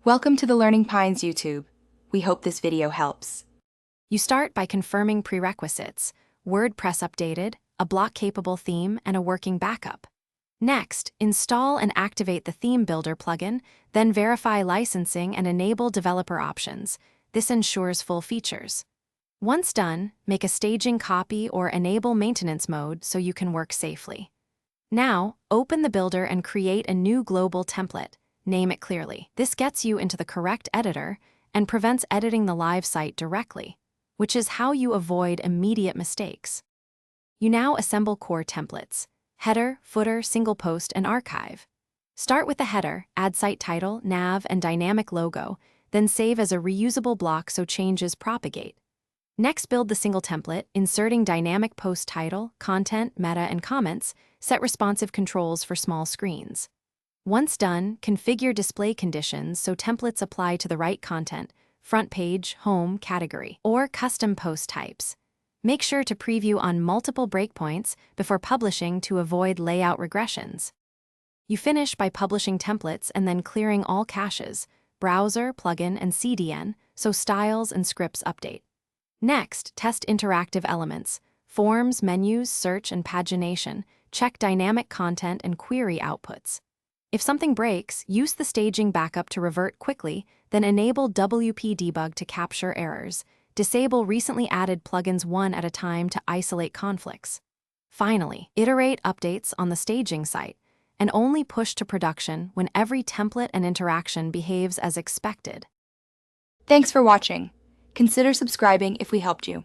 Welcome to the Learning Pines YouTube. We hope this video helps. You start by confirming prerequisites: WordPress updated, a block-capable theme, and a working backup. Next, install and activate the Theme Builder plugin, then verify licensing and enable developer options. This ensures full features. Once done, make a staging copy or enable maintenance mode so you can work safely. Now, open the builder and create a new global template. Name it clearly. This gets you into the correct editor and prevents editing the live site directly, which is how you avoid immediate mistakes. You now assemble core templates: header, footer, single post, and archive. Start with the header, add site title, nav, and dynamic logo, then save as a reusable block so changes propagate. Next, build the single template, inserting dynamic post title, content, meta, and comments. Set responsive controls for small screens. Once done, configure display conditions so templates apply to the right content: front page, home, category, or custom post types. Make sure to preview on multiple breakpoints before publishing to avoid layout regressions. You finish by publishing templates and then clearing all caches, browser, plugin, and CDN, so styles and scripts update. Next, test interactive elements: forms, menus, search, and pagination. Check dynamic content and query outputs. If something breaks, use the staging backup to revert quickly, then enable WP debug to capture errors. Disable recently added plugins one at a time to isolate conflicts. Finally, iterate updates on the staging site and only push to production when every template and interaction behaves as expected. Thanks for watching. Consider subscribing if we helped you.